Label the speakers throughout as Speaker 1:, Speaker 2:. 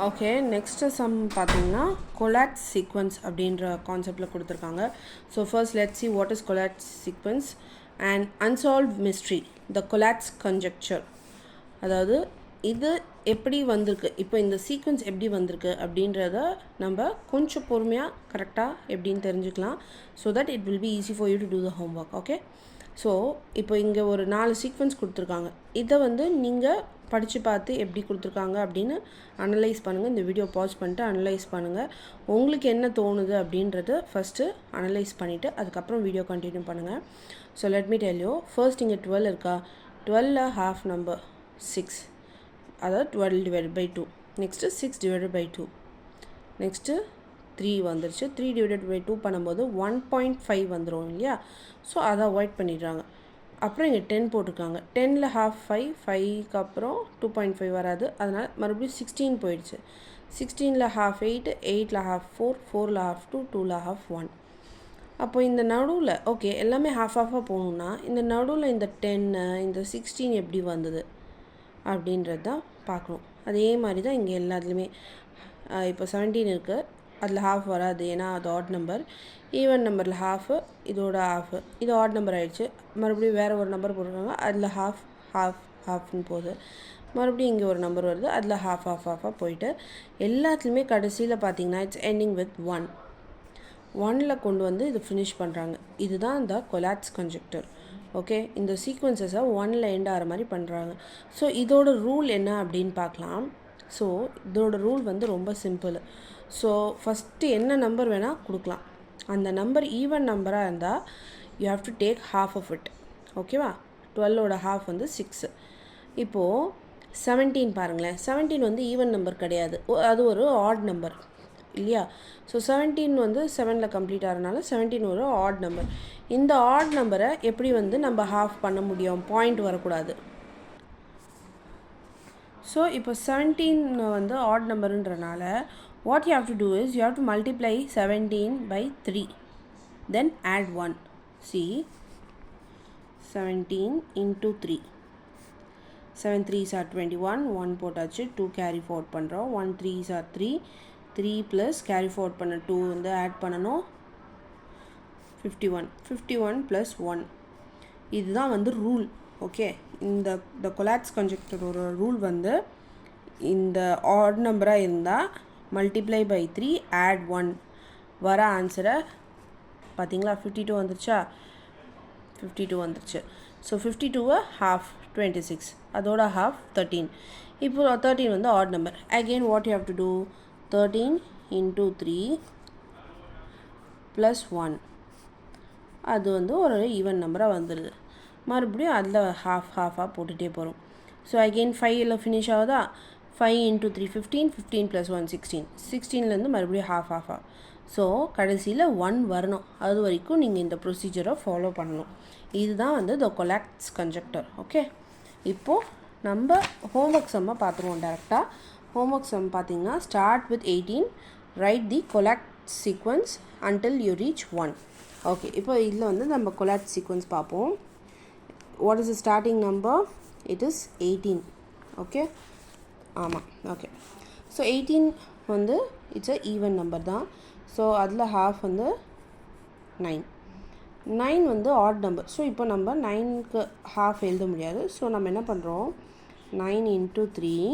Speaker 1: Okay, next some பார்த்தீங்கன்னா கொலாட்ஸ் sequence அப்படின்ற கான்செப்டில் கொடுத்துருக்காங்க. So first let's see what is Collatz sequence and unsolved mystery the Collatz conjecture. அதாவது இது எப்படி வந்திருக்கு, இப்போ இந்த சீக்வன்ஸ் எப்படி வந்திருக்கு அப்படின்றத நம்ம கொஞ்சம் பொறுமையாக கரெக்டாக எப்படின்னு தெரிஞ்சுக்கலாம். So that it will be easy for you to do the homework. Okay, so இப்போ இங்கே ஒரு 4 சீக்வன்ஸ் கொடுத்துருக்காங்க. இதை நீங்கள் படித்து பார்த்து எப்படி கொடுத்துருக்காங்க அப்படின்னு அனலைஸ் பண்ணுங்கள். இந்த வீடியோ பாஸ் பண்ணிட்டு அனலைஸ் பண்ணுங்கள். உங்களுக்கு என்ன தோணுது அப்படின்றத ஃபஸ்ட்டு அனலைஸ் பண்ணிவிட்டு அதுக்கப்புறம் வீடியோ கண்டினியூ பண்ணுங்கள். So let me tell you. First இங்கே 12 இருக்கா, 12 half number 6, அதாவது 12 divided by 2. Next 6 divided by 2. Next 3 வந்துருச்சு. 3 divided by 2 பண்ணும்போது 1.5 வந்துடும் இல்லையா. ஸோ அதை அவாய்ட் பண்ணிடுறாங்க. அப்புறம் இங்கே 10 போட்டிருக்காங்க. 10ல் half 5, 5க்கு அப்புறம் 2.5 வராது. அதனால் மறுபடியும் 16 போயிடுச்சு. 16ல் half 8, 8ல் half 4, 4ல் half 2, 2ல் half 1. அப்போ இந்த நடுவில் ஓகே எல்லாமே half போகணுன்னா இந்த நடுவில் இந்த 10 இந்த 16 எப்படி வந்தது அப்படின்றது தான் பார்க்கணும். அதே மாதிரி தான் இங்கே எல்லாத்துலேயுமே இப்போ 17 இருக்குது, அதில் half வராது ஏன்னா அது ஆட் நம்பர். ஈவன் நம்பரில் ஹாஃபு, இதோட ஹாஃபு, இது ஆட் நம்பர் ஆகிடுச்சு. மறுபடியும் வேறு ஒரு நம்பர் போட்டிருக்காங்க, அதில் ஹாஃப்னு போகுது. மறுபடியும் இங்கே ஒரு நம்பர் வருது, அதில் ஹாஃபாக போயிட்டு எல்லாத்துலேயுமே கடைசியில் பார்த்தீங்கன்னா இட்ஸ் எண்டிங் வித் 1. 1ல் கொண்டு வந்து இது ஃபினிஷ் பண்ணுறாங்க. இதுதான் இந்த கொலாட்ஸ் கன்ஜெக்டர். ஓகே, இந்த சீக்வன்சஸை 1ல் எண்ட் ஆகிற மாதிரி பண்ணுறாங்க. ஸோ இதோட ரூல் என்ன அப்படின்னு பார்க்கலாம். ஸோ இதோட ரூல் ரொம்ப சிம்பிள். ஸோ ஃபஸ்ட்டு என்ன நம்பர் வேணால் கொடுக்கலாம். அந்த நம்பர் ஈவன் நம்பராக இருந்தால் you have to take half of it. ஓகேவா, 12ஓட half 6. இப்போது 17 பாருங்களேன். 17 ஈவன் நம்பர் கிடையாது, அது ஒரு ஆட் நம்பர் இல்லையா. ஸோ 17 7ல் கம்ப்ளீட் ஆகிறனால 17 ஒரு ஆட் நம்பர். இந்த ஆட் நம்பரை எப்படி நம்ம half பண்ண முடியும், பாயிண்ட் வரக்கூடாது. ஸோ இப்போ 17 add நம்பருன்றனால what you have to do is you have to multiply 17 by 3, then add 1. See, 17 into 3, 7 3s are 21, 1 போட்டாச்சு, 2 carry forward பண்ணுறோம், 1 3s are 3, 3 plus carry forward பண்ண 2 add பண்ணணும், 51, 51 plus 1. இதுதான் ரூல். ஓகே, இந்த கொலாட்ஸ் கன்ஜெக்டரோட rule இந்த add நம்பராக இருந்தால் multiply by 3 add 1 வர ஆன்சரை பார்த்தீங்களா. 52 வந்துருச்சா, 52 வந்துருச்சு. ஸோ 52 half 26, அதோட half 13. இப்போ 13 odd number. Again what you have to do, 13 into 3 plus 1, அது ஒரு ஈவன் நம்பராக வந்துடுது. மறுபடியும் அதில் ஹாஃபாக போட்டுகிட்டே போகிறோம். ஸோ அகெயின் 5ல் ஃபினிஷ் ஆகுதா, 5 into 3 15, 15 plus 1 16, 16லேருந்து மறுபடியும் ஹாஃபாக. ஸோ கடைசியில் 1 வரணும். அது வரைக்கும் நீங்கள் இந்த ப்ரொசீஜரை ஃபாலோ பண்ணணும். இதுதான் த கொலாட்ஸ் கன்ஜெக்டர். ஓகே, இப்போது நம்ம ஹோம்ஒர்க் சம்மை பார்த்துருவோம் டேரெக்டாக. ஹோம்ஒர்க் சம் பார்த்தீங்கன்னா start with 18, right the Collatz sequence until you reach 1. Okay, இப்போ இதில் நம்ம கொலாட்ஸ் சீக்வன்ஸ் பார்ப்போம். What is the starting number, it is 18. Okay, ஆமாம். Okay, so 18 it's a even number தான். ஸோ அதில் ஹாஃப் 9, 9 ஆட் நம்பர். ஸோ இப்போ நம்ம 9க்கு half எழுத முடியாது. ஸோ நம்ம என்ன பண்ணுறோம், 9 into 3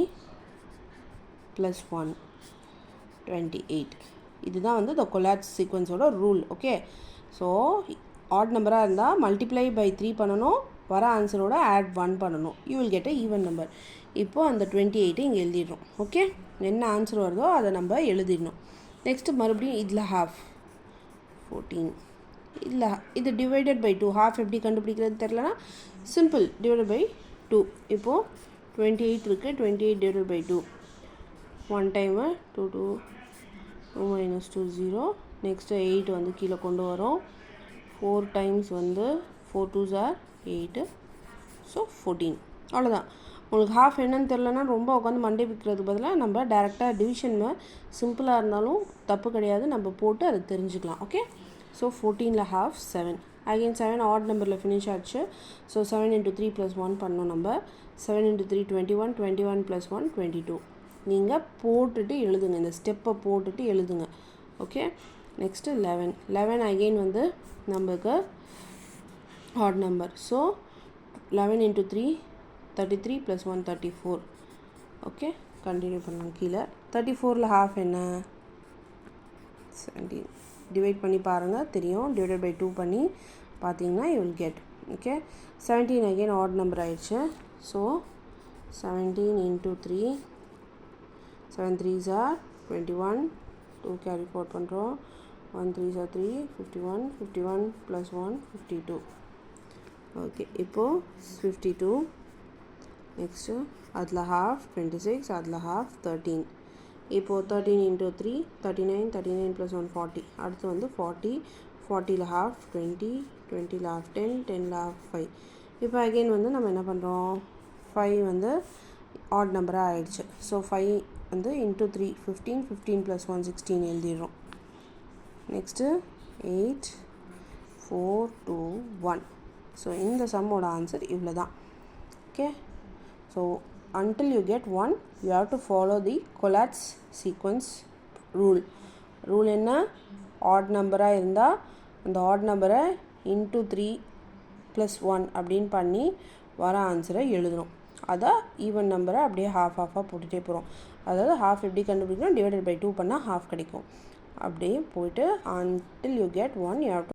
Speaker 1: plus 1 28. இதுதான் த கொலாட்ஸ் சீக்வன்ஸோட ரூல். ஓகே, ஸோ ஆட் நம்பராக இருந்தால் மல்டிப்ளை பை 3 பண்ணணும், வர ஆன்சரோட ஆட் 1 பண்ணணும், you will get a even number. இப்போது அந்த 28 இங்கே எழுதிடணும். ஓகே, என்ன ஆன்சர் வருதோ அதை நம்ம எழுதிடணும். நெக்ஸ்ட்டு மறுபடியும் இதில் half 14, இதில் இது டிவைடட் பை 2. half எப்படி கண்டுபிடிக்கிறது தெரிலனா சிம்பிள், டிவைடட் பை 2. இப்போது 28 இருக்குது, 28 divided by 2, 1 time 2 2 2 minus 2 0. Next 8 கீழே கொண்டு வரோம். 4 டைம்ஸ் 4 2s are 8, ஸோ 14. அவ்வளோதான். உங்களுக்கு ஹாஃப் என்னன்னு தெரிலனா ரொம்ப உட்காந்து மண்டே விற்கிறதுக்கு பதிலாக நம்ம டேரெக்டாக டிவிஷன் சிம்பிளாக இருந்தாலும் தப்பு கிடையாது, நம்ம போட்டு அதை தெரிஞ்சுக்கலாம். ஓகே, ஸோ 14ல் half 7. அகெயின் 7 ஆட் நம்பரில் ஃபினிஷ் ஆச்சு. ஸோ 7 into 3 plus 1 பண்ணோம் நம்ம. 7 into 3 21, 21 plus 1 22. நீங்கள் போட்டுட்டு எழுதுங்க, இந்த ஸ்டெப்பை போட்டுட்டு எழுதுங்க. Okay, next 11. 11 அகெயின் வந்து நம்மளுக்கு add number. So 11 into 3 33 + 1 34. Okay, continue பண்ணலாம். கீழே 34ல் ஹாஃப் என்ன? 17. டிவைட் பண்ணி பாருங்கள், தெரியும். டிவைடட் பை 2 பண்ணி பார்த்தீங்கன்னா you will get. Okay, 17 again odd number ஆயிடுச்சு. So 17 into 3, 7 3s are 21, 2 carry forward பண்ணுறோம், 1 3s are 3, 51, 51 + 1 52. ஓகே, இப்போது 52. நெக்ஸ்ட்டு அதில் ஹாஃப் 26, அதில் ஹாஃப் 13. இப்போது 13 into 3 39, 39 + 1 40. அடுத்து வந்து 40, 40ல் ஹாஃப் 20, 20ல் ஹாஃப் 10, 10ல் ஹாஃப் 5. இப்போ அகெயின் வந்து நம்ம என்ன பண்ணுறோம், 5 வந்து ஆட் நம்பராக ஆயிடுச்சு. ஸோ 5 வந்து into 3 15, 15 + 1 16 எழுதிடுறோம். நெக்ஸ்ட்டு 8 4 2 1. ஸோ இந்த சம்மோட ஆன்சர் இவ்வளோ தான். Okay, so until you get 1 you have to follow the collapse sequence rule. Rule என்ன? ஆட் நம்பராக இருந்தால் அந்த ஆட் நம்பரை into 3 + 1 அப்படின்னு பண்ணி வர ஆன்சரை எழுதணும். அதை ஈவன் நம்பரை அப்படியே ஹாஃபாக போட்டுகிட்டே போகிறோம். அதாவது ஹாஃப் எப்படி கண்டுபிடிக்கணும், டிவைடட் பை 2 பண்ணால் ஹாஃப் கிடைக்கும். அப்படியே போயிட்டு until you get 1 you have to